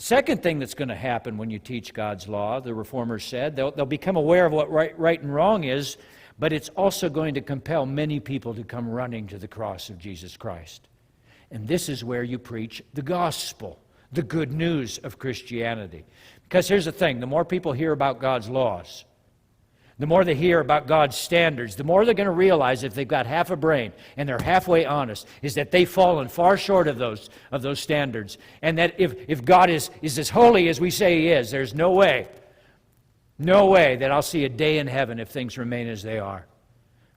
Second thing that's going to happen when you teach God's law, the Reformers said, they'll become aware of what right and wrong is, but it's also going to compel many people to come running to the cross of Jesus Christ. And this is where you preach the gospel, the good news of Christianity. Because here's the thing, the more people hear about God's laws, the more they hear about God's standards, the more they're going to realize, if they've got half a brain and they're halfway honest, is that they've fallen far short of those standards. And that if God is as holy as we say He is, there's no way that I'll see a day in heaven if things remain as they are.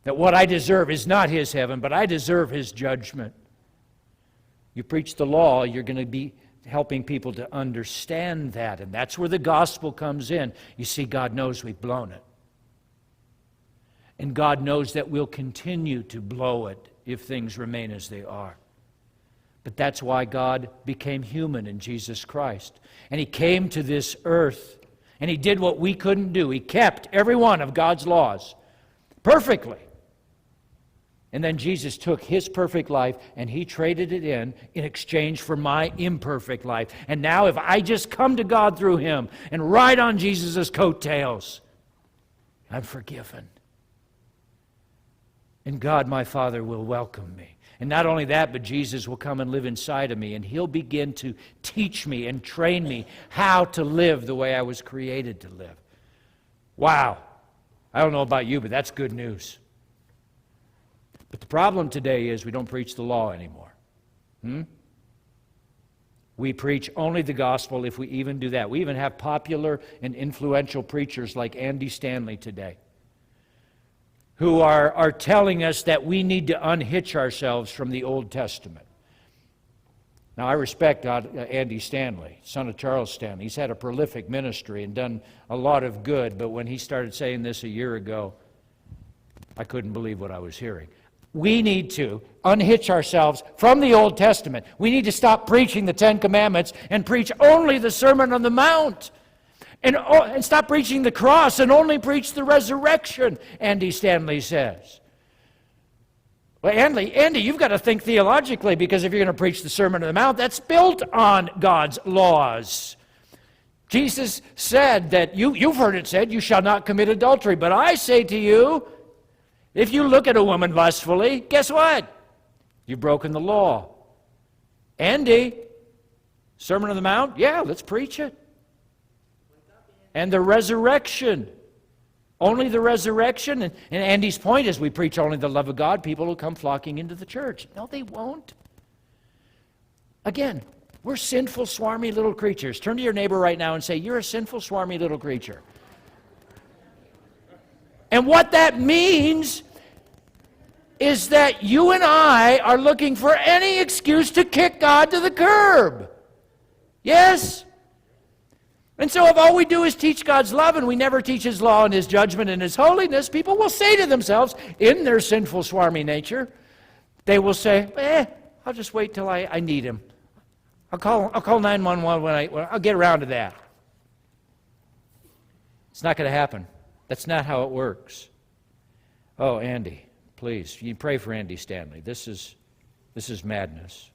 That what I deserve is not His heaven, but I deserve His judgment. You preach the law, you're going to be helping people to understand that. And that's where the gospel comes in. You see, God knows we've blown it. And God knows that we'll continue to blow it if things remain as they are. But that's why God became human in Jesus Christ. And He came to this earth, and He did what we couldn't do. He kept every one of God's laws perfectly. And then Jesus took His perfect life, and He traded it in exchange for my imperfect life. And now if I just come to God through Him and ride on Jesus' coattails, I'm forgiven. And God, my Father, will welcome me. And not only that, but Jesus will come and live inside of me, and He'll begin to teach me and train me how to live the way I was created to live. Wow. I don't know about you, but that's good news. But the problem today is we don't preach the law anymore. We preach only the gospel, if we even do that. We even have popular and influential preachers like Andy Stanley today, who are telling us that we need to unhitch ourselves from the Old Testament. Now, I respect Andy Stanley, son of Charles Stanley. He's had a prolific ministry and done a lot of good, but when he started saying this a year ago, I couldn't believe what I was hearing. We need to unhitch ourselves from the Old Testament. We need to stop preaching the Ten Commandments and preach only the Sermon on the Mount. And stop preaching the cross and only preach the resurrection, Andy Stanley says. Well, Andy, you've got to think theologically, because if you're going to preach the Sermon on the Mount, that's built on God's laws. Jesus said that, you've heard it said, you shall not commit adultery. But I say to you, if you look at a woman lustfully, guess what? You've broken the law. Andy, Sermon on the Mount, yeah, let's preach it. And the resurrection. Only the resurrection. And Andy's point is, we preach only the love of God, people will come flocking into the church. No, they won't. Again, we're sinful, swarmy little creatures. Turn to your neighbor right now and say, you're a sinful, swarmy little creature. And what that means is that you and I are looking for any excuse to kick God to the curb. Yes? And so if all we do is teach God's love and we never teach His law and His judgment and His holiness, people will say to themselves, in their sinful, swarmy nature, they will say, I'll just wait till I need Him. I'll call 911 when I'll get around to that. It's not going to happen. That's not how it works. Oh, Andy, please, you pray for Andy Stanley. This is madness.